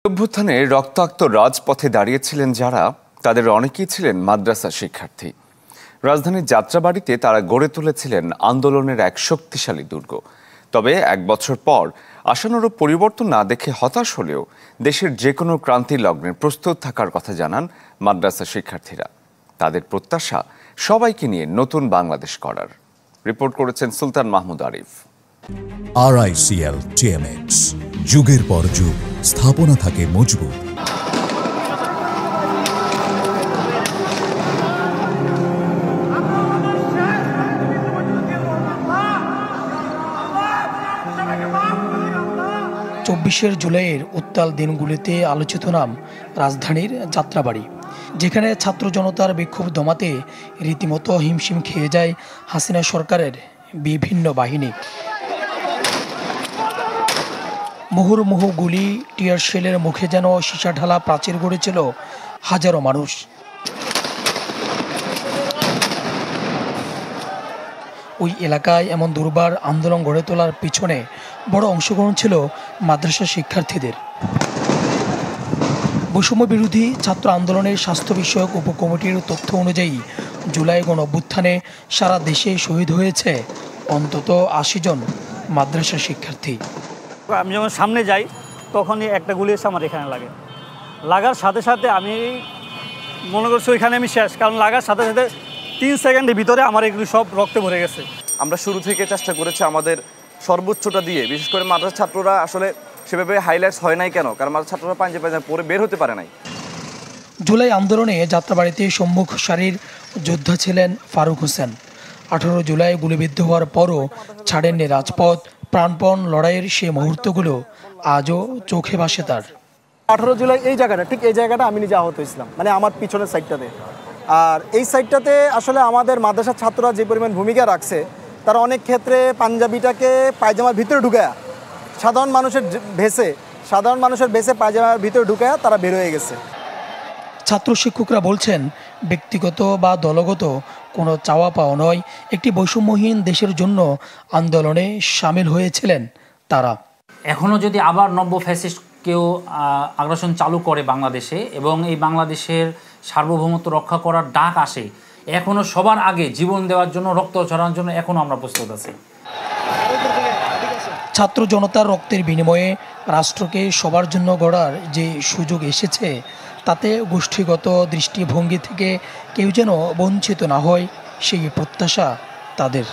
অভ্যুত্থানে রক্তাক্ত রাজপথে দাঁড়িয়েছিলেন যারা, তাদের অনেকেই ছিলেন মাদ্রাসা শিক্ষার্থী। রাজধানীর যাত্রাবাড়িতে তারা গড়ে তুলেছিলেন আন্দোলনের এক শক্তিশালী দুর্গ। তবে এক বছর পর আশানুরূপ পরিবর্তন না দেখে হতাশ হলেও দেশের যে কোনো ক্রান্তি লগ্নে প্রস্তুত থাকার কথা জানান মাদ্রাসা শিক্ষার্থীরা। তাদের প্রত্যাশা সবাইকে নিয়ে নতুন বাংলাদেশ গড়ার। রিপোর্ট করেছেন সুলতান মাহমুদ আরিফ। RICL TMX, যুগের পর যুগ স্থাপনা থাকে মজবুত। ২৪শে জুলাইয়ের উত্তাল দিনগুলিতে আলোচিত নাম রাজধানীর যাত্রাবাড়ি, যেখানে ছাত্র জনতার বিক্ষোভ দমাতে রীতিমতো হিমশিম খেয়ে যায় হাসিনা সরকারের বিভিন্ন বাহিনী। মুহুর্মুহু গুলি, টিয়ার শেলের মুখে যেন সীসা ঢালা প্রাচীর গড়েছিল হাজারো মানুষ। ওই এলাকায় এমন দুর্বার আন্দোলন গড়ে তোলার পিছনে বড় অংশগ্রহণ ছিল মাদ্রাসা শিক্ষার্থীদের। বৈষম্য বিরোধী ছাত্র আন্দোলনের স্বাস্থ্য বিষয়ক উপকমিটির তথ্য অনুযায়ী জুলাই গণঅভ্যুত্থানে সারা দেশে শহীদ হয়েছে অন্তত ৮০ জন মাদ্রাসা শিক্ষার্থী। আমি যখন সামনে যাই তখনই একটা গুলি এসে আমার এখানে লাগার সাথে সাথে আমি মনে করছি ওইখানে আমি শেষ, কারণ লাগার সাথে সাথে ৩ সেকেন্ডের ভিতরে আমার এগুলি সব রক্তে ভরে গেছে। আমরা শুরু থেকে চেষ্টা করেছি আমাদের সর্বোচ্চটা দিয়ে, বিশেষ করে মাদ্রাসা ছাত্ররা আসলে সেভাবে হাইলাইটস হয় নাই কেন, কারণ মাদ্রাসা ছাত্ররা পাঞ্জে পরে বের হতে পারে নাই। জুলাই আন্দোলনে যাত্রাবাড়িতে সম্মুখ সারির যোদ্ধা ছিলেন ফারুক হোসেন। ১৮ জুলাই গুলিবিদ্ধ হওয়ার পরও ছাড়েননি রাজপথ। প্রাণপণ লড়াইয়ের সেই মুহূর্তগুলো আজও চোখে ভাসে তার। ১৮ জুলাই এই জায়গাটা, ঠিক এই জায়গাটা আমি নিজে আহত হয়েছিলাম, মানে আমার পিছনের সাইডটাতে। আর এই সাইডটাতে আসলে আমাদের মাদ্রাসার ছাত্ররা যে পরিমাণ ভূমিকা রাখছে, তারা অনেক ক্ষেত্রে পাঞ্জাবিটাকে পায়জামার ভিতরে ঢুকায়া সাধারণ মানুষের ভেসে পায়জামার ভিতরে ঢুকায়া তারা বের হয়ে গেছে। ছাত্র শিক্ষকরা বলছেন, ব্যক্তিগত বা দলগত কোনো চাওয়া পাওয়া নয়, একটি বৈষম্যহীন দেশের জন্য আন্দোলনে সামিল হয়েছিলেন তারা। এখনও যদি আবার নব্য ফ্যাসিস্ট কেউ আগ্রাসন চালু করে বাংলাদেশে এবং এই বাংলাদেশের সার্বভৌমত্ব রক্ষা করার ডাক আসে, এখনও সবার আগে জীবন দেওয়ার জন্য, রক্ত ঝরানোর জন্য এখনও আমরা প্রস্তুত আছি। ছাত্র জনতার রক্তের বিনিময়ে রাষ্ট্রকে সবার জন্য গড়ার যে সুযোগ এসেছে, তাতে গোষ্ঠীগত দৃষ্টিভঙ্গি থেকে কেউ যেন বঞ্চিত না হয়, সেই প্রত্যাশা তাদের।